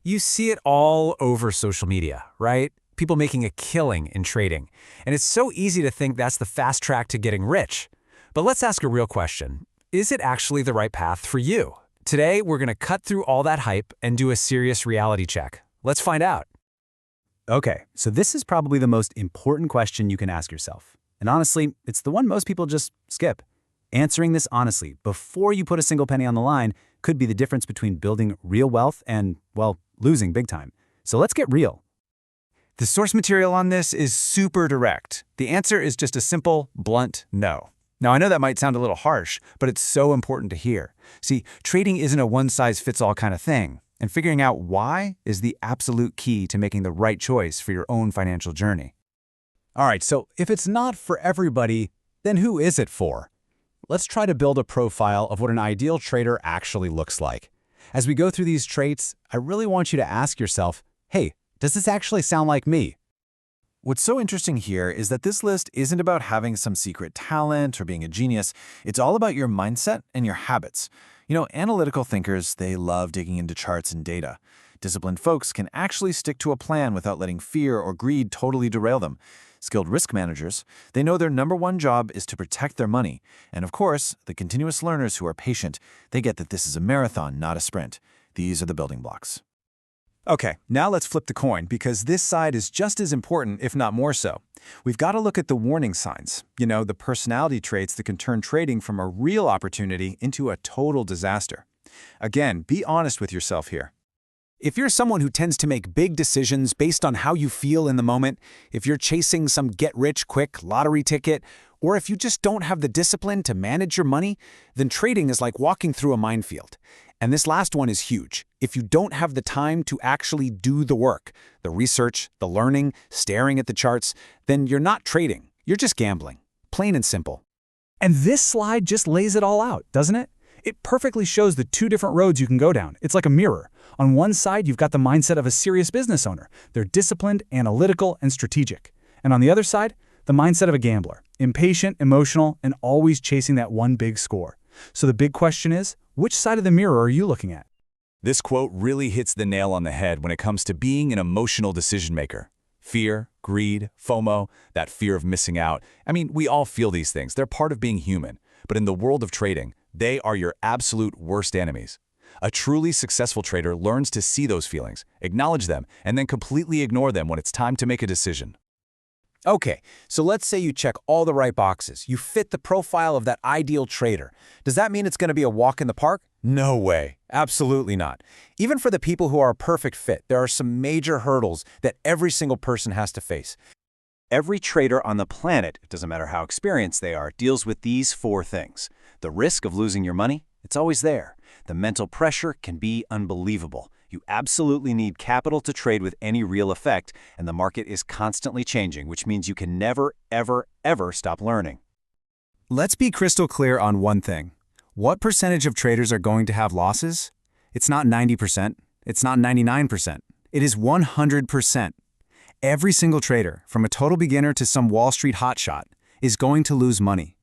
You see it all over social media, right? People making a killing in trading. And it's so easy to think that's the fast track to getting rich. But let's ask a real question. Is it actually the right path for you? Today, we're going to cut through all that hype and do a serious reality check. Let's find out. Okay, so this is probably the most important question you can ask yourself. And honestly, it's the one most people just skip. Answering this honestly, before you put a single penny on the line, could be the difference between building real wealth and, well, losing big time. So let's get real. The source material on this is super direct. The answer is just a simple, blunt no. Now, I know that might sound a little harsh, but it's so important to hear. See, trading isn't a one-size-fits-all kind of thing, and figuring out why is the absolute key to making the right choice for your own financial journey. All right, so if it's not for everybody, then who is it for? Let's try to build a profile of what an ideal trader actually looks like. As we go through these traits, I really want you to ask yourself, hey, does this actually sound like me? What's so interesting here is that this list isn't about having some secret talent or being a genius. It's all about your mindset and your habits. Analytical thinkers, they love digging into charts and data. Disciplined folks can actually stick to a plan without letting fear or greed totally derail them. Skilled risk managers, they know their number one job is to protect their money. And of course, the continuous learners who are patient, they get that this is a marathon, not a sprint. These are the building blocks. Okay, now let's flip the coin, because this side is just as important, if not more so. We've got to look at the warning signs, the personality traits that can turn trading from a real opportunity into a total disaster. Again, be honest with yourself here. If you're someone who tends to make big decisions based on how you feel in the moment, if you're chasing some get-rich-quick lottery ticket, or if you just don't have the discipline to manage your money, then trading is like walking through a minefield. And this last one is huge. If you don't have the time to actually do the work, the research, the learning, staring at the charts, then you're not trading. You're just gambling. Plain and simple. And this slide just lays it all out, doesn't it? It perfectly shows the two different roads you can go down. It's like a mirror. On one side, you've got the mindset of a serious business owner. They're disciplined, analytical, and strategic. And on the other side, the mindset of a gambler. Impatient, emotional, and always chasing that one big score. So the big question is, which side of the mirror are you looking at? This quote really hits the nail on the head when it comes to being an emotional decision maker. Fear, greed, FOMO, that fear of missing out. We all feel these things. They're part of being human. But in the world of trading, they are your absolute worst enemies. A truly successful trader learns to see those feelings, acknowledge them, and then completely ignore them when it's time to make a decision. Okay, so let's say you check all the right boxes. You fit the profile of that ideal trader. Does that mean it's going to be a walk in the park? No way. Absolutely not. Even for the people who are a perfect fit, there are some major hurdles that every single person has to face. Every trader on the planet, it doesn't matter how experienced they are, deals with these four things. The risk of losing your money, it's always there. The mental pressure can be unbelievable. You absolutely need capital to trade with any real effect, and the market is constantly changing, which means you can never, ever, ever stop learning. Let's be crystal clear on one thing. What percentage of traders are going to have losses? It's not 90%. It's not 99%. It is 100%. Every single trader, from a total beginner to some Wall Street hotshot, is going to lose money.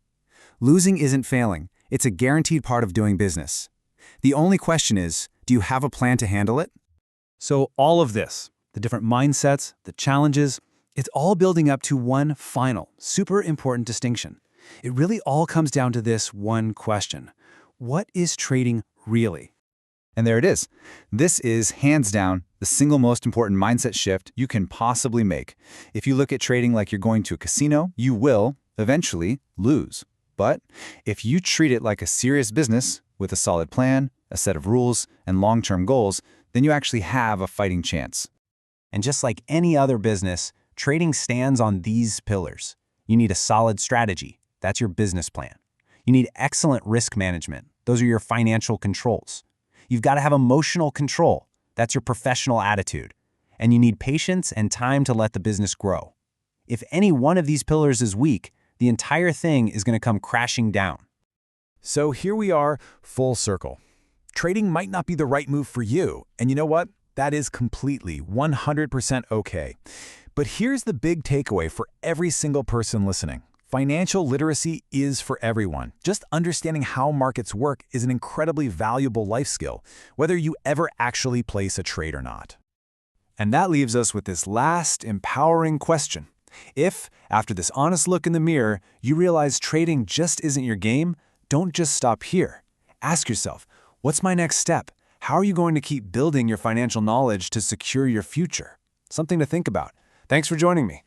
Losing isn't failing. It's a guaranteed part of doing business. The only question is, do you have a plan to handle it? So all of this, the different mindsets, the challenges, it's all building up to one final, super important distinction. It really all comes down to this one question. What is trading really? And there it is. This is, hands down, the single most important mindset shift you can possibly make. If you look at trading like you're going to a casino, you will, eventually, lose. But if you treat it like a serious business, with a solid plan, a set of rules, and long-term goals, then you actually have a fighting chance. And just like any other business, trading stands on these pillars. You need a solid strategy. That's your business plan. You need excellent risk management. Those are your financial controls. You've got to have emotional control. That's your professional attitude. And you need patience and time to let the business grow. If any one of these pillars is weak, the entire thing is going to come crashing down. So here we are, full circle. Trading might not be the right move for you, and you know what? That is completely, 100% okay. But here's the big takeaway for every single person listening. Financial literacy is for everyone. Just understanding how markets work is an incredibly valuable life skill, whether you ever actually place a trade or not. And that leaves us with this last empowering question. If, after this honest look in the mirror, you realize trading just isn't your game, don't just stop here. Ask yourself, what's my next step? How are you going to keep building your financial knowledge to secure your future? Something to think about. Thanks for joining me.